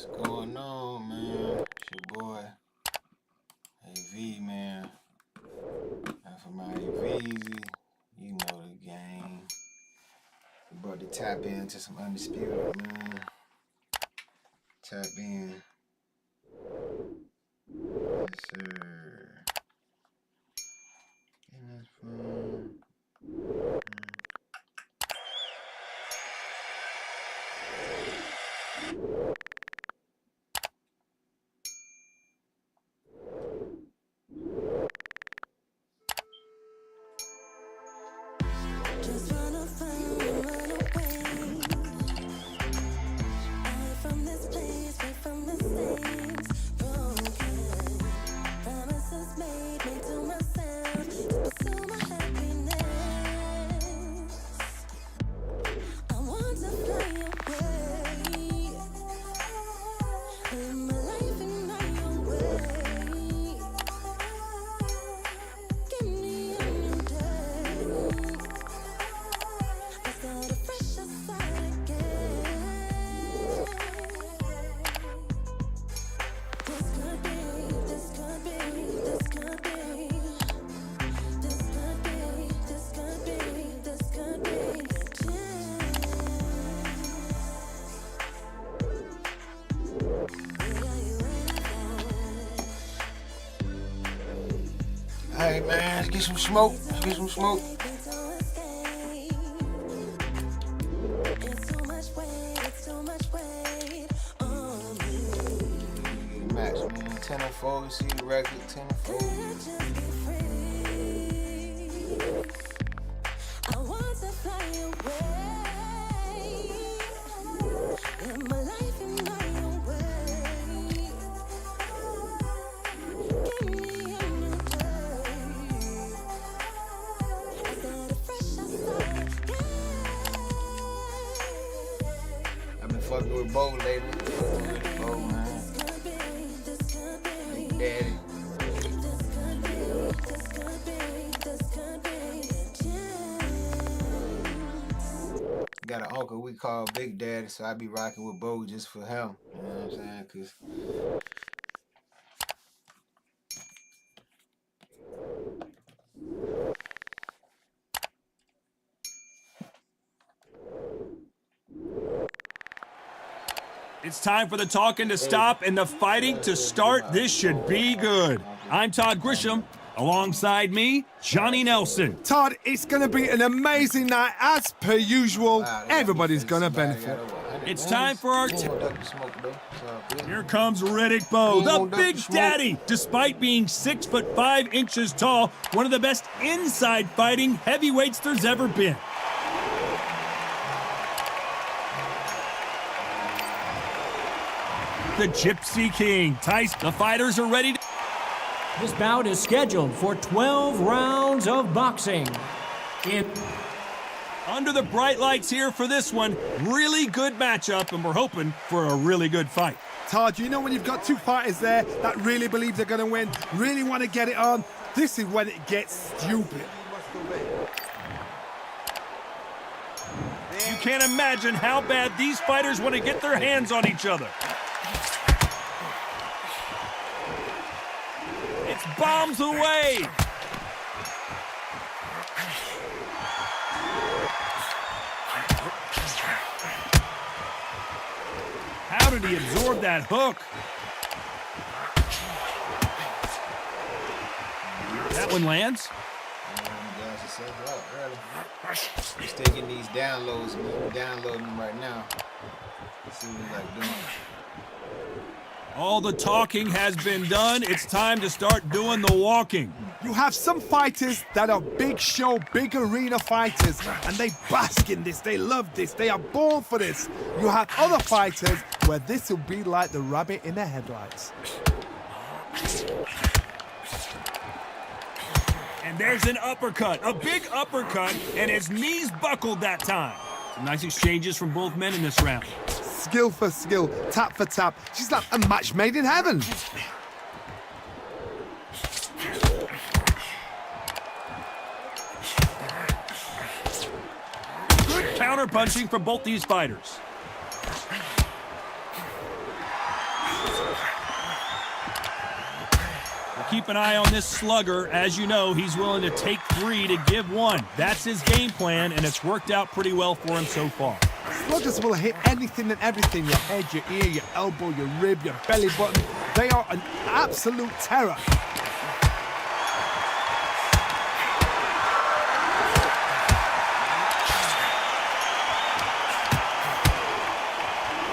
What's going on, man? It's your boy, AV, man. And for my AVZ, you know the game. We about to tap into some Undisputed, man. Tap in. Yes, sir. Getting this phone. Just wanna find and run away. Away from this place, away from mistakes. Broken promises made to myself to pursue my happiness. I want to fly away. Live my life in my own way. Give me a new day. I start a fresh start again. This could be, this could be, this could be. This could be, this could be, this could be. Hey, man, let's get some smoke. Let's get some smoke. It's too much weight, it's too much weight on me. Max, man. 10-4, you see the record, 10-4. Just be free. I want to fly away. Live my life in my own way. Give me a new day. I start a fresh start again. I've been fucking with Bo lately. Fucking with Bo, man. Big Daddy. Got an uncle we call Big Daddy, so I be rocking with Bo just for him. You know what I'm saying? Cause It's time for the talking to stop and the fighting to start. This should be good. I'm Todd Grisham. Alongside me, Johnny Nelson. Todd, it's going to be an amazing night as per usual. Everybody's going to benefit. It's time for our Here comes Riddick Bowe, the Big Daddy. Despite being 6'5" tall, one of the best inside fighting heavyweights there's ever been. The Gypsy King, Tyson. The fighters are ready to... This bout is scheduled for 12 rounds of boxing. Under the bright lights here for this one. Really good matchup, and we're hoping for a really good fight. Todd, you know when you've got two fighters there that really believe they're going to win, really want to get it on, this is when it gets stupid. You can't imagine how bad these fighters want to get their hands on each other. It's bombs away. How did he absorb that hook? That one lands. Just taking these downloads, man. We're downloading them right now. Let's see what we like doing. All the talking has been done. It's time to start doing the walking. You have some fighters that are big show, big arena fighters, and they bask in this, they love this, they are born for this. You have other fighters where this will be like the rabbit in the headlights. And there's an uppercut, a big uppercut, and his knees buckled that time. Some nice exchanges from both men in this round. Skill for skill, tap for tap. She's like a match made in heaven. Good counter punching from both these fighters. keep an eye on this slugger. As you know, he's willing to take 3 to give 1. That's his game plan, and it's worked out pretty well for him so far. Sluggers will hit anything and everything, your head, your ear, your elbow, your rib, your belly button. They are an absolute terror.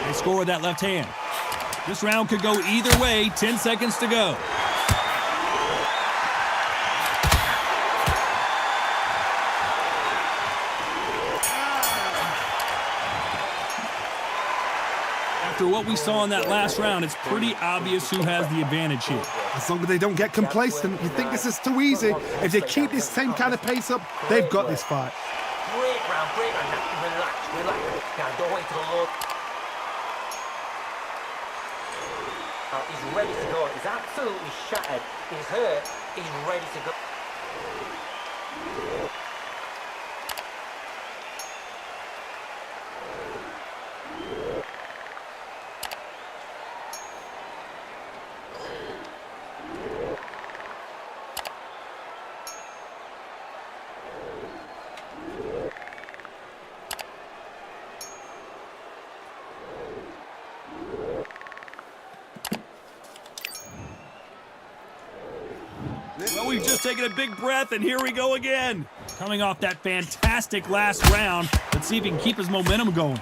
They score with that left hand. This round could go either way. 10 seconds to go. After what we saw in that last round, it's pretty obvious who has the advantage here. As long as they don't get complacent, you think this is too easy. If they keep this same kind of pace up, they've got this fight. Break round. Now, relax. Now, don't wait till the Lord. He's ready to go. He's absolutely shattered. He's hurt. He's ready to go. Well, we've just taken a big breath, and here we go again. Coming off that fantastic last round, let's see if he can keep his momentum going.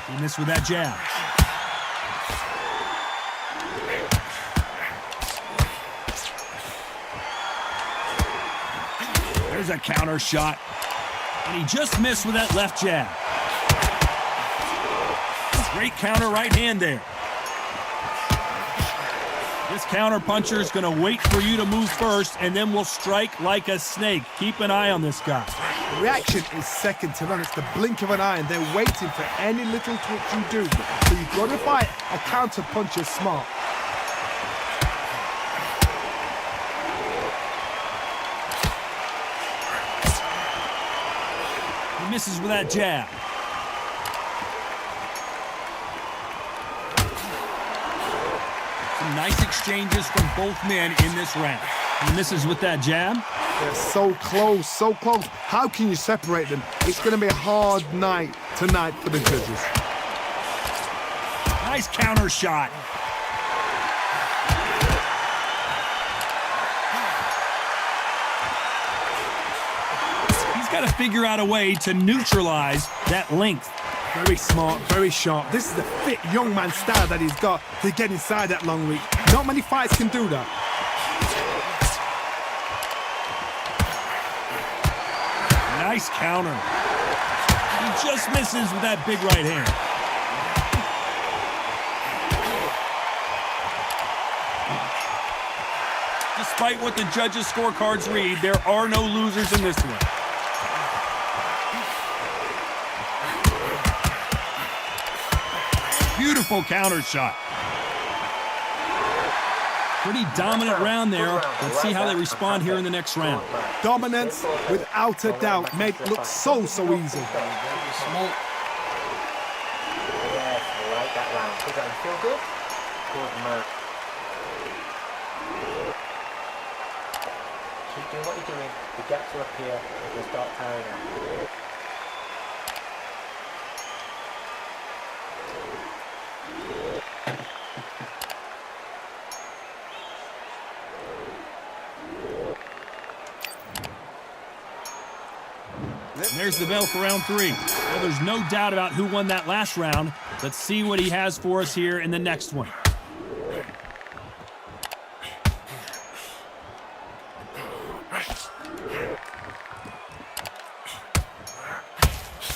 He missed with that jab. There's a counter shot. And he just missed with that left jab. Great counter right hand there. This counter puncher is going to wait for you to move first, and then will strike like a snake. Keep an eye on this guy. The reaction is second to none. It's the blink of an eye, and they're waiting for any little twitch you do. So you've got to fight a counter puncher smart. He misses with that jab. Some nice exchanges from both men in this round. He misses with that jab. They're so close, so close. How can you separate them? It's going to be a hard night tonight for the judges. Nice counter shot. He's got to figure out a way to neutralize that length. Very smart, very sharp. This is the fit young man style that he's got to get inside that long reach. Not many fights can do that. Nice counter. He just misses with that big right hand. Despite what the judges' scorecards read, there are no losers in this one. Beautiful counter shot. Pretty dominant round there. Let's see how they respond here in the next round. Dominance, without a doubt, made it look so easy. Yes, I like that round. Does that feel good? Good man. Keep doing what you're doing. The gaps will appear if you start tiring out. There's the bell for round 3. Well, there's no doubt about who won that last round. Let's see what he has for us here in the next one.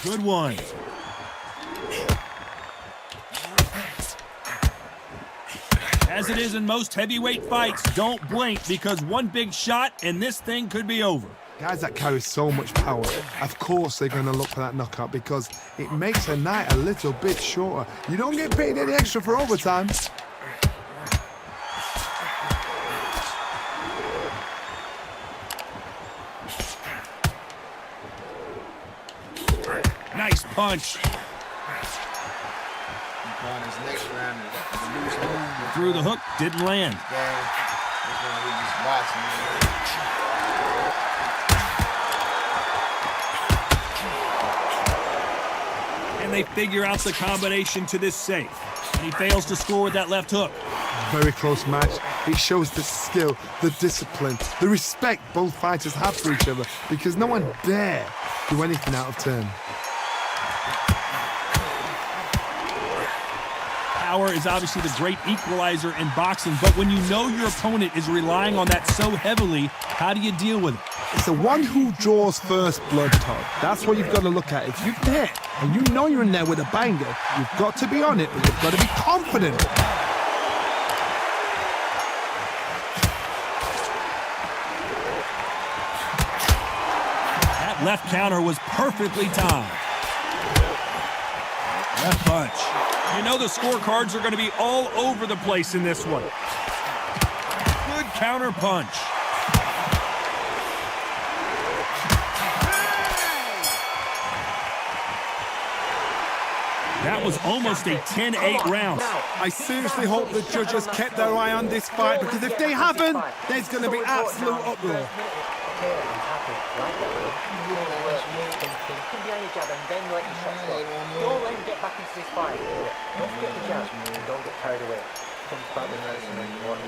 Good one. As it is in most heavyweight fights, don't blink, because one big shot and this thing could be over. Guys that carry so much power, of course they're going to look for that knockout because it makes the night a little bit shorter. You don't get paid any extra for overtime. Nice punch. on his next round, the loose move. Threw the hook, didn't land. This one we just watching, man. And they figure out the combination to this safe. And he fails to score with that left hook. Very close match. It shows the skill, the discipline, the respect both fighters have for each other because no one dare do anything out of turn. Power is obviously the great equalizer in boxing, but when you know your opponent is relying on that so heavily, how do you deal with it? It's the one who draws first blood, Todd. That's what you've got to look at. If you're there and you know you're in there with a banger, you've got to be on it, but you've got to be confident. That left counter was perfectly timed. Left punch. You know the scorecards are going to be all over the place in this one. Good counter punch. That was almost a 10-8 round. I seriously hope the judges kept their eye on this fight because if they haven't, there's going to be absolute uproar. Don't let him get back into this fight. Don't forget the jab and don't get carried away. Comes back the next one.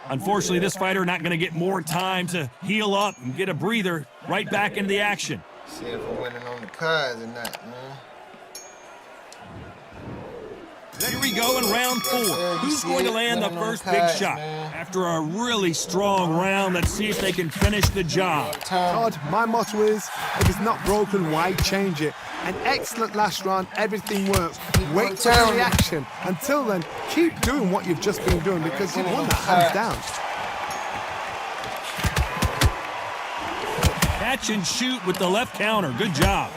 Unfortunately, this fighter not going to get more time to heal up and get a breather. Right back into the action. See if we're winning on the cards or not, man. Here we go in round 4. Who's going to land the first big shot? After a really strong round, let's see if they can finish the job. Todd, my motto is, if it's not broken, why change it? An excellent last round, everything works. Wait for the reaction. Until then, keep doing what you've just been doing because you've won that hands down. Catch and shoot with the left counter. Good job.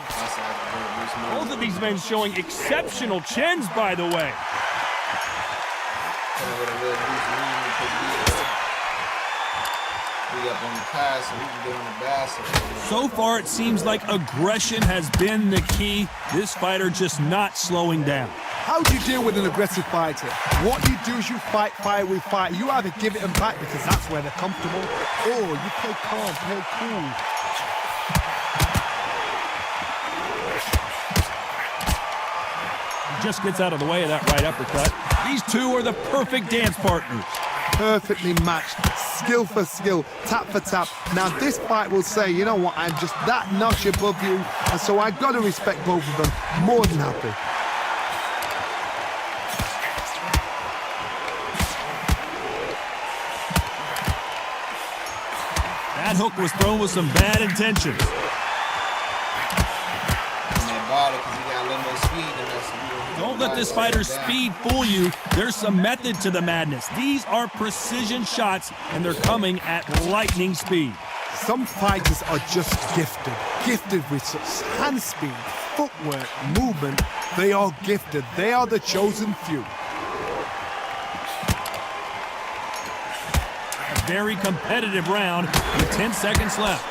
Both of these men showing exceptional chins, by the way. So far, it seems like aggression has been the key. This fighter just not slowing down. How do you deal with an aggressive fighter? What you do is you fight fire with fire. You either give it them back because that's where they're comfortable, or you play calm, play cool. Just gets out of the way of that right uppercut. These two are the perfect dance partners. Perfectly matched, skill for skill, tap for tap. Now this fight will say, you know what, I'm just that notch above you, and so I got to respect both of them. More than happy. That hook was thrown with some bad intentions. Don't let this fighter's speed fool you. There's some method to the madness. These are precision shots, and they're coming at lightning speed. Some fighters are just gifted. Gifted with such hand speed, footwork, movement. They are gifted. They are the chosen few. A very competitive round with 10 seconds left.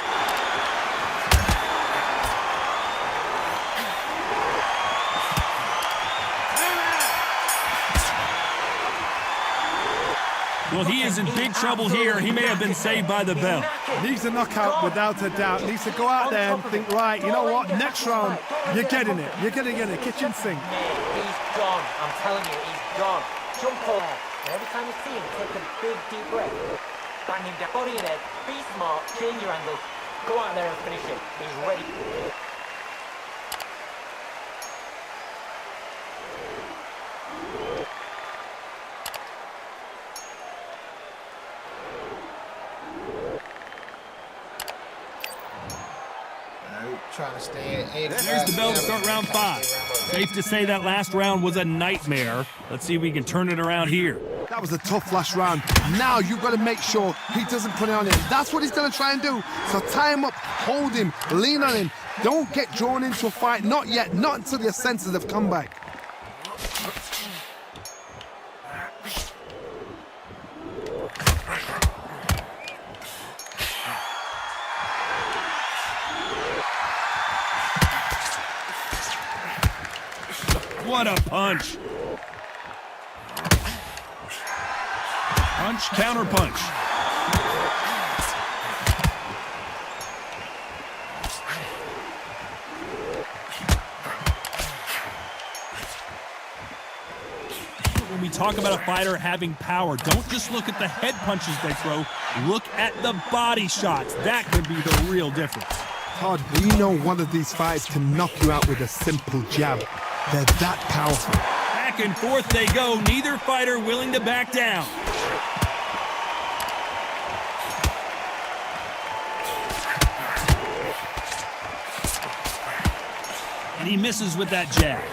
Well, he is in big trouble here. He may have been saved by the bell. Needs a knockout without a doubt. Needs to go out there and think, right, you know what, next round, you're getting it. You're going to get it. Kitchen sink. He's gone. I'm telling you, he's gone. Jump over. And every time you see him, take a big, deep breath. Bang him down. Body in head. Be smart. Change your angle. Go out there and finish him. He's ready. Trying to stay at 8. There's the bell to start round 5. Safe to say that last round was a nightmare. Let's see if we can turn it around here. That was a tough last round. Now you've got to make sure he doesn't put it on him. That's what he's going to try and do. So tie him up, hold him, lean on him. Don't get drawn into a fight. Not yet. Not until your senses have come back. What a punch. Punch, counter punch. When we talk about a fighter having power, don't just look at the head punches they throw. Look at the body shots. That could be the real difference. Todd, we know one of these fights can knock you out with a simple jab. They're that powerful. Back and forth they go, neither fighter willing to back down. And he misses with that jab.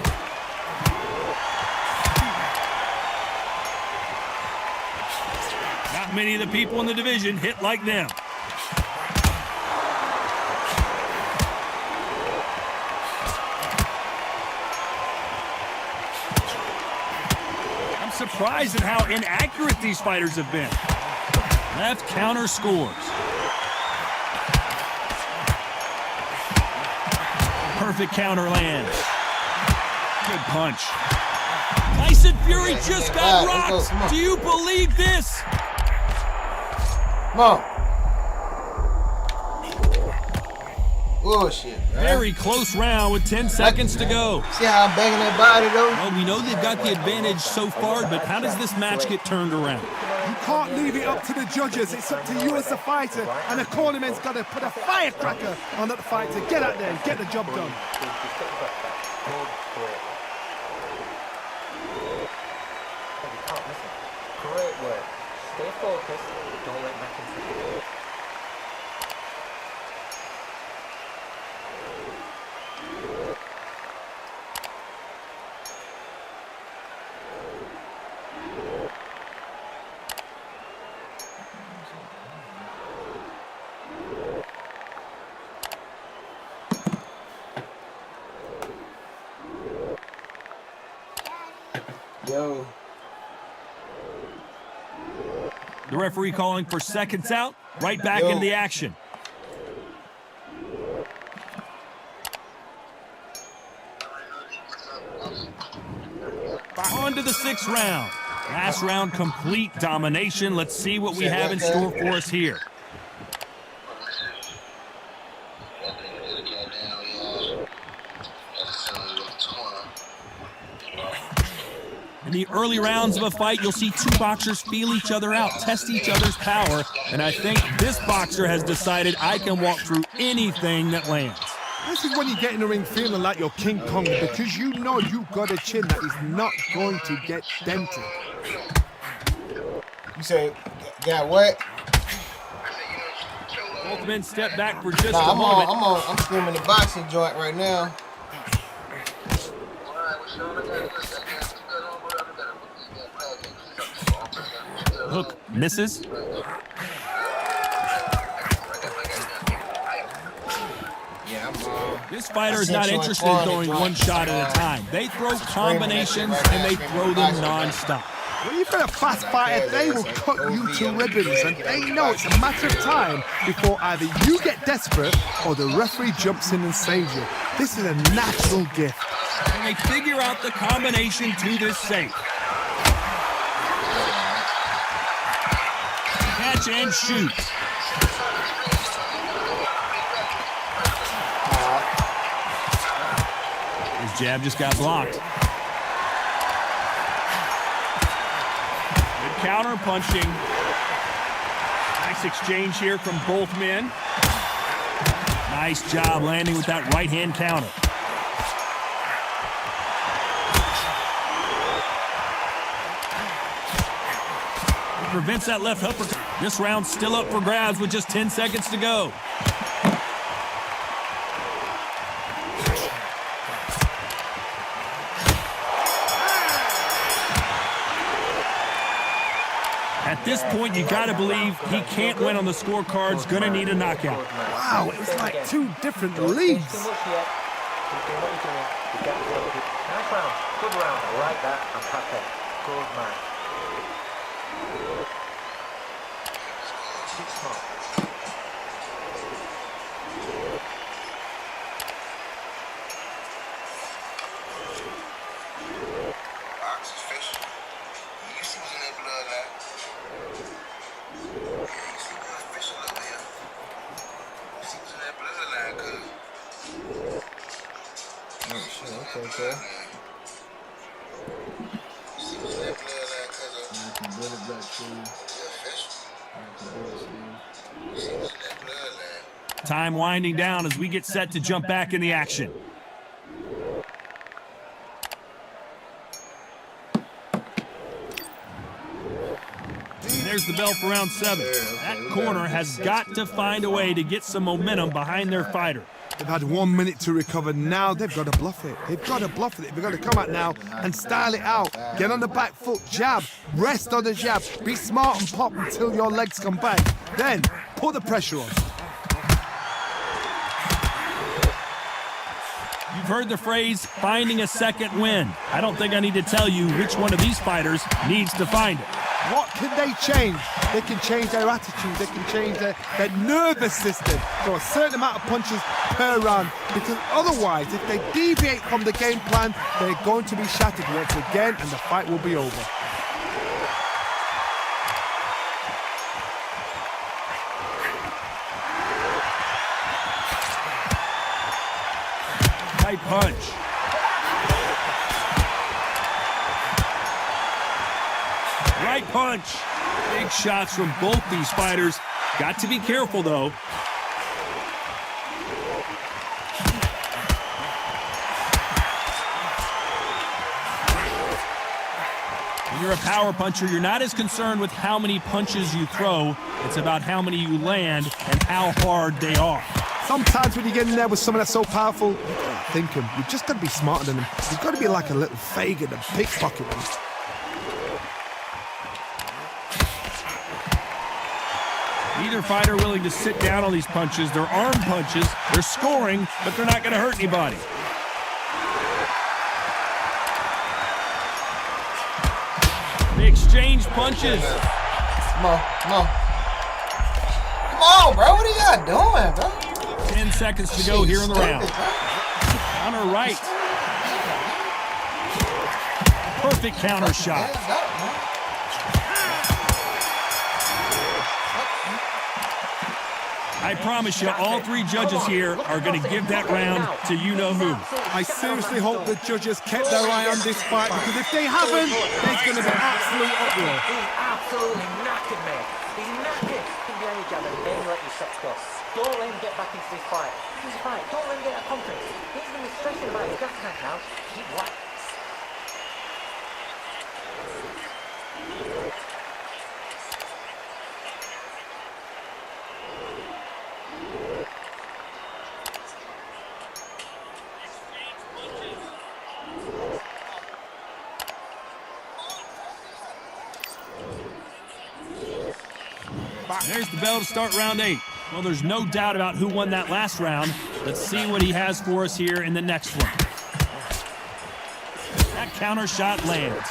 Not many of the people in the division hit like them. Surprised at how inaccurate these fighters have been. Left counter scores. Perfect counter lands. Good punch. Tyson Fury just got rocked. Do you believe this? Come on. Bullshit, man. Very close round with 10 seconds to go. See how I'm banging that body, though? Well, we know they've got the advantage so far, but how does this match get turned around? You can't leave it up to the judges. It's up to you as a fighter, and the cornerman's got to put a firecracker on that fighter. Get out there and get the job done. Great work. Stay focused. Don't let back into. Yo. The referee calling for seconds out. Right back into the action. On to the 6th round. Last round, complete domination. Let's see what we have in store for us here. In the early rounds of a fight, you'll see two boxers feel each other out, test each other's power, and I think this boxer has decided I can walk through anything that lands. This is when you get in the ring feeling like you're King Kong, because you know you've got a chin that is not going to get dented. You say, got what? Both men step back for just a moment. I'm screaming the boxing joint right now. Hook misses. This fighter is not interested in throwing one shot at a time. They throw combinations and they throw them non-stop. When you've got a fast fighter, they will cut you to ribbons, and they know it's a matter of time before either you get desperate or the referee jumps in and saves you. This is a natural gift. And they figure out the combination to this safe. Catch and shoot. His jab just got blocked. Good counter punching. Nice exchange here from both men. Nice job landing with that right hand counter. Prevents that left uppercut. This round's still up for grabs with just 10 seconds to go. At this point, you got to believe he can't win on the scorecards. Going to need a knockout. Wow, it's like two different leagues. Too much yet. Keep doing what you're doing. You got to take it. Nice round. Good round. I like that. I'm happy. Good man. Keep smart. Okay. Time winding down as we get set to jump back in the action. And there's the bell for round 7. That corner has got to find a way to get some momentum behind their fighter. They've had 1 minute to recover. Now they've got to bluff it. They've got to bluff it. They've got to come out now and style it out. Get on the back foot, jab, rest on the jab. Be smart and pop until your legs come back. Then put the pressure on. You've heard the phrase, finding a second win. I don't think I need to tell you which one of these fighters needs to find it. What can they change? They can change their attitude. They can change their nervous system. So a certain amount of punches per round. Because otherwise, if they deviate from the game plan, they're going to be shattered once again and the fight will be over. Right punch. Right punch. Big shots from both these fighters. Got to be careful, though. When you're a power puncher, you're not as concerned with how many punches you throw. It's about how many you land and how hard they are. Sometimes when you get in there with someone that's so powerful, you gotta think him. You've just got to be smarter than him. You've got to be like a little Fagin and pickpocket him. Neither fighter willing to sit down on these punches. They're arm punches. They're scoring, but they're not going to hurt anybody. They exchange punches. Come on. Come on, bro. What are you guys doing, bro? 10 seconds to go here in the round. Counter right. Perfect counter shot. I promise you, all three judges here are going to give that round to you-know-who. I seriously hope the judges kept their eye on this fight, because if they haven't, there's going to be absolute uproar. He's absolutely knackered, mate. He's knackered. Behind each other, then let your shots go. Don't let him get back into this fight. This fight, don't let him get that confidence. He's going to be stressing about his gas tank now. Keep relaxed. There's the bell to start round 8. Well, there's no doubt about who won that last round. Let's see what he has for us here in the next one. That counter shot lands.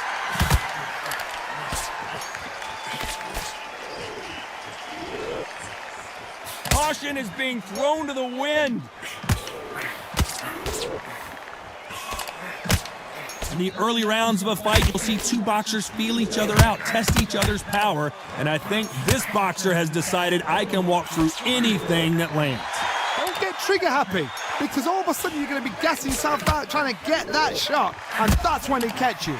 Caution is being thrown to the wind. In the early rounds of a fight, you'll see two boxers feel each other out, test each other's power, and I think this boxer has decided I can walk through anything that lands. Don't get trigger happy, because all of a sudden you're going to be gassing yourself out trying to get that shot, and that's when they catch you.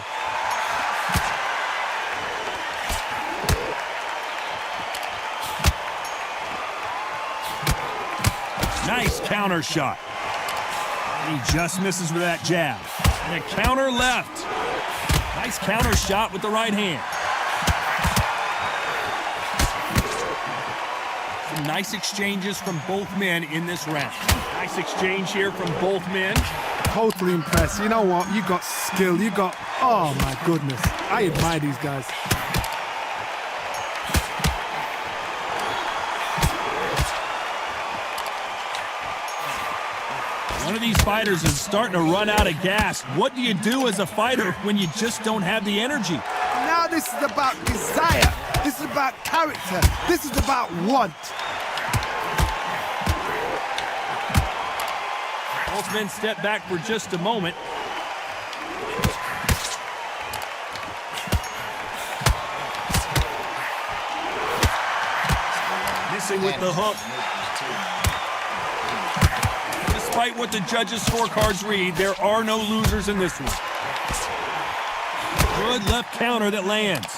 Nice counter shot. He just misses with that jab. And a counter left. Nice counter shot with the right hand. Some nice exchanges from both men in this round. Nice exchange here from both men. Totally impressed. You know what? You got skill. You got... Oh, my goodness. I admire these guys. One of these fighters is starting to run out of gas. What do you do as a fighter when you just don't have the energy? Now this is about desire. This is about character. This is about want. Both men step back for just a moment. Missing with the hook. Despite what the judges' scorecards read, there are no losers in this one. Good left counter that lands.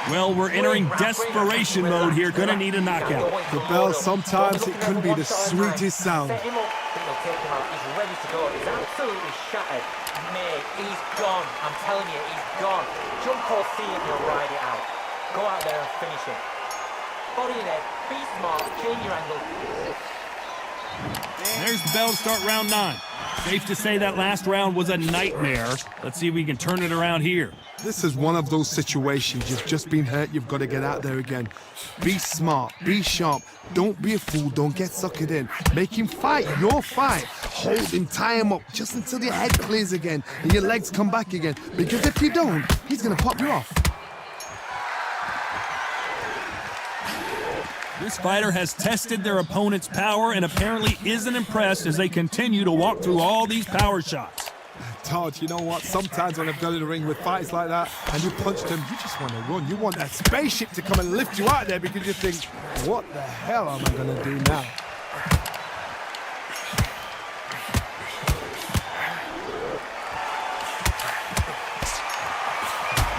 Well, we're entering desperation mode here. Gonna need a knockout. The bell, sometimes it can be the sweetest sound. Set him up, think they'll take him out. He's ready to go. He's absolutely shattered. Mate, he's gone. I'm telling you, he's gone. Jump or see it, he'll ride it out. Go out there and finish him. Body in head, be smart, change your angle. There's the bell to start round 9. Safe to say that last round was a nightmare. Let's see if we can turn it around here. This is one of those situations. You've just been hurt. You've got to get out there again. Be smart. Be sharp. Don't be a fool. Don't get suckered in. Make him fight your fight. Hold him. Tie him up just until your head clears again and your legs come back again. Because if you don't, he's going to pop you off. This fighter has tested their opponent's power and apparently isn't impressed as they continue to walk through all these power shots. Todd, you know what? Sometimes when I've done in the ring with fights like that and you punch them, you just want to run. You want that spaceship to come and lift you out there because you think, what the hell am I going to do now?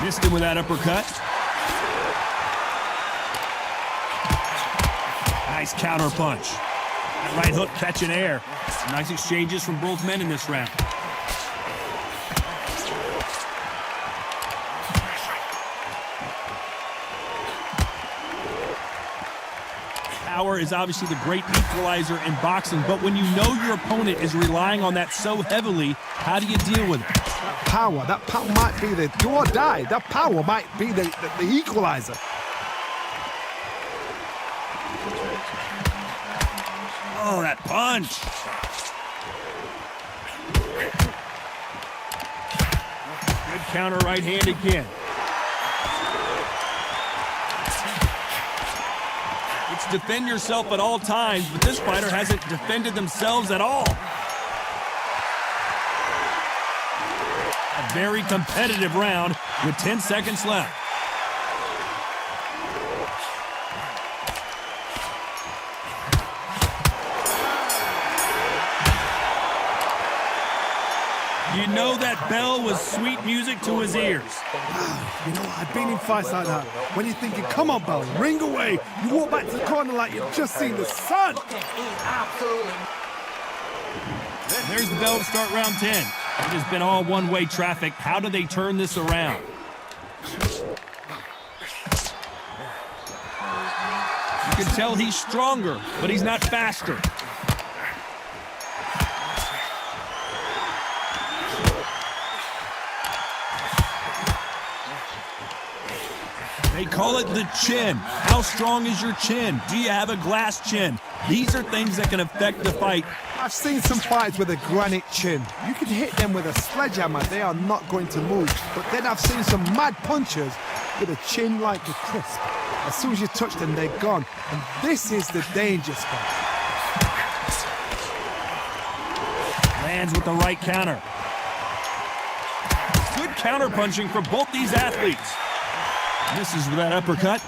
Missed him with that uppercut. Nice counter punch. That right hook catching air. Nice exchanges from both men in this round. Power is obviously the great equalizer in boxing, but when you know your opponent is relying on that so heavily, how do you deal with it? That power might be the do or die. That power might be the equalizer. Oh, that punch. Good counter right hand again. It's defend yourself at all times, but this fighter hasn't defended themselves at all. A very competitive round with 10 seconds left. You know that bell was sweet music to his ears. You know, I've been in fights like that. When you're thinking, come on, Bell, ring away. You walk back to the corner like you've just seen the sun. There's the bell to start round 10. It has been all one-way traffic. How do they turn this around? You can tell he's stronger, but he's not faster. They call it the chin. How strong is your chin? Do you have a glass chin? These are things that can affect the fight. I've seen some fights with a granite chin. You can hit them with a sledgehammer. They are not going to move. But then I've seen some mad punchers with a chin like a crisp. As soon as you touch them, they're gone. And this is the danger spot. Lands with the right counter. Good counter punching for both these athletes. Misses with that uppercut.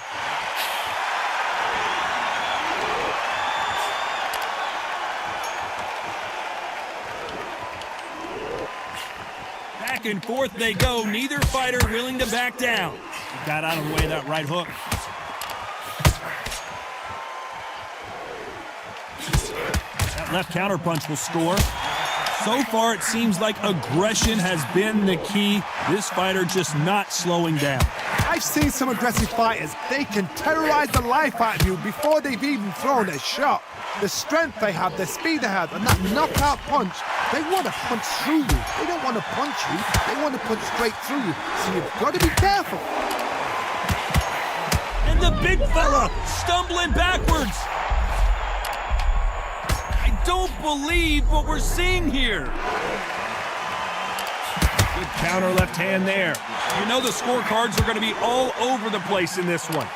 Back and forth they go. Neither fighter willing to back down. Got out of the way of that right hook. That left counter punch will score. So far, it seems like aggression has been the key. This fighter just not slowing down. I've seen some aggressive fighters. They can terrorize the life out of you before they've even thrown a shot. The strength they have, the speed they have, and that knockout punch, they want to punch through you. They don't want to punch you. They want to punch straight through you. So you've got to be careful. And the big fella stumbling backwards. I don't believe what we're seeing here. Good counter left hand there. You know the scorecards are going to be all over the place in this one.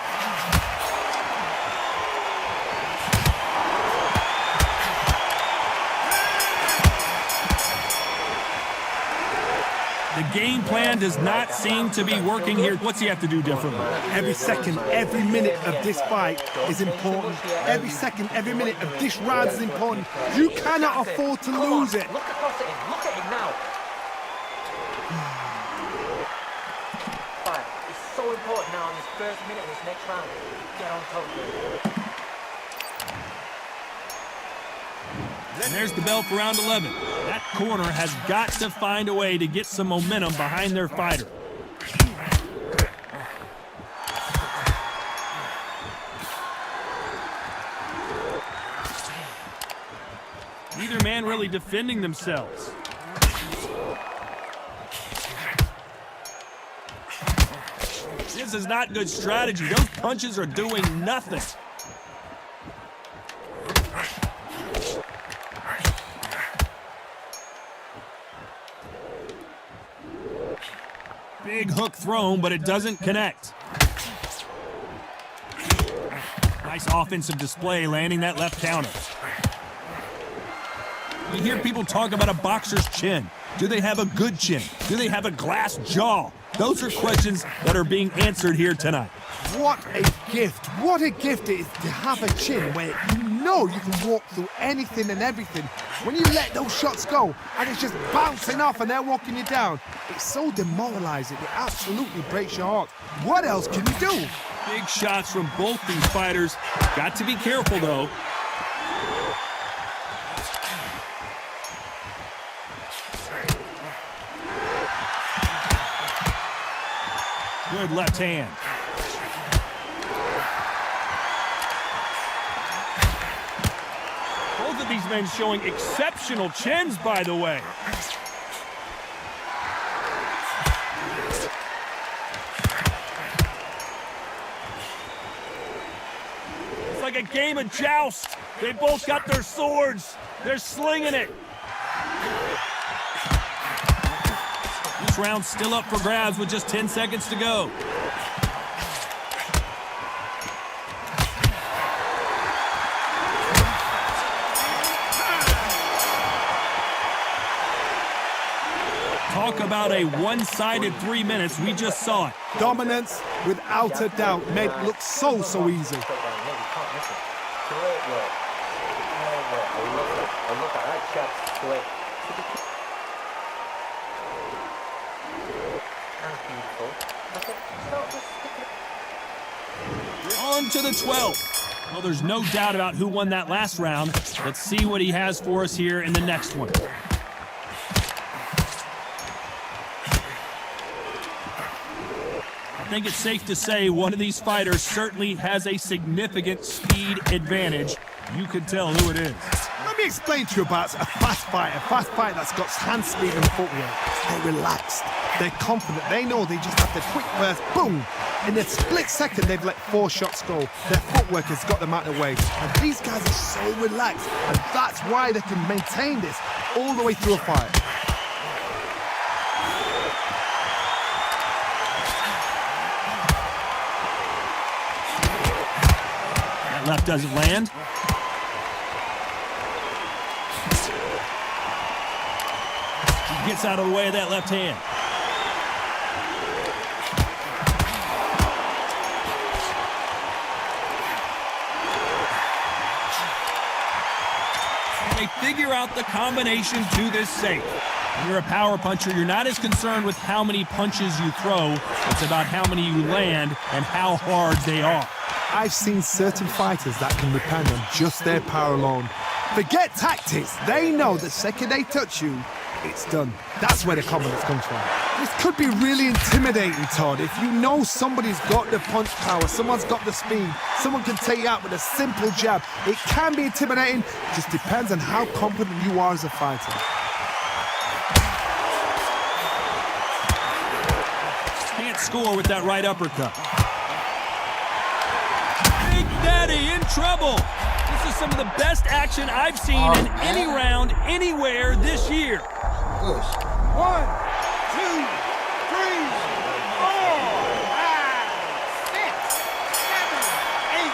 The game plan does not seem to be working here. What's he have to do differently? Every second, every minute of this fight is important. Every second, every minute of this round is important. You cannot afford to lose it. Look across at him. Look at him now. Fine. It's so important now in this first minute of this next round. Get on top of it. And there's the bell for round 11. That corner has got to find a way to get some momentum behind their fighter. Neither man really defending themselves. This is not good strategy. Those punches are doing nothing. Big hook thrown, but it doesn't connect. Nice offensive display, landing that left counter. You hear people talk about a boxer's chin. Do they have a good chin? Do they have a glass jaw? Those are questions that are being answered here tonight. What a gift. What a gift it is to have a chin where you know you can walk through anything and everything. When you let those shots go and it's just bouncing off and they're walking you down, it's so demoralizing. It absolutely breaks your heart. What else can you do? Big shots from both these fighters. Got to be careful, though. Good left hand. Both of these men showing exceptional chins, by the way. It's like a game of joust. They both got their swords. They're slinging it. This round's still up for grabs with just 10 seconds to go. Talk about a one-sided 3 minutes. We just saw it. Dominance, without a doubt, made it look so easy. Great work. Great work. I look at that shot. Great. On to the 12th. Well, there's no doubt about who won that last round. Let's see what he has for us here in the next one. I think it's safe to say one of these fighters certainly has a significant speed advantage. You can tell who it is. Let me explain to you about a fast fighter that's got hand speed and footwork. They're relaxed, they're confident, they know they just have the quick burst, boom! In a split second, they've let 4 shots go. Their footwork has got them out of the way. And these guys are so relaxed, and that's why they can maintain this all the way through a fight. That left doesn't land. He gets out of the way of that left hand. They figure out the combination to this safe. When you're a power puncher, you're not as concerned with how many punches you throw. It's about how many you land and how hard they are. I've seen certain fighters that can depend on just their power alone. Forget tactics. They know the second they touch you, it's done. That's where the confidence comes from. This could be really intimidating, Todd. If you know somebody's got the punch power, someone's got the speed, someone can take you out with a simple jab. It can be intimidating. It just depends on how confident you are as a fighter. Can't score with that right uppercut. already in trouble. This is some of the best action I've seen in any round anywhere this year. Push. 1, 2, 3, 4, 5, 6, 7, 8.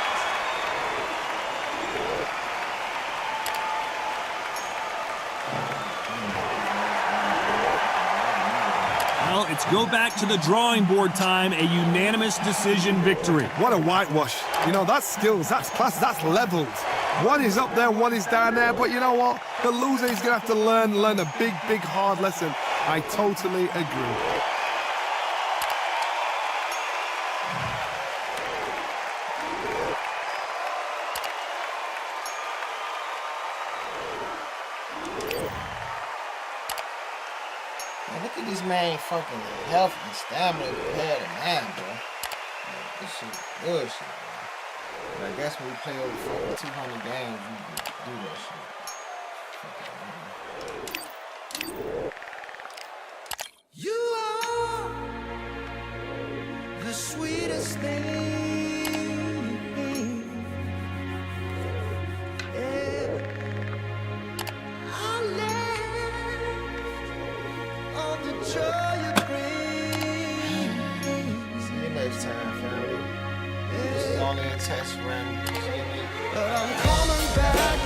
Well, it's go back to the drawing board time, a unanimous decision victory. What a whitewash. You know, that's skills, that's class, that's levels. One is up there, one is down there, but you know what? The loser is going to have to learn a big, big, hard lesson. I totally agree. Man, look at this man fucking health and stamina compared to mine, bro. Man, this shit bullshit, bro. But I guess when we play over fucking 200 games, we can do that shit. You are the sweetest thing. Yeah. I left all the joy you bring. See you next time, family. This is only a test run. But I'm coming back.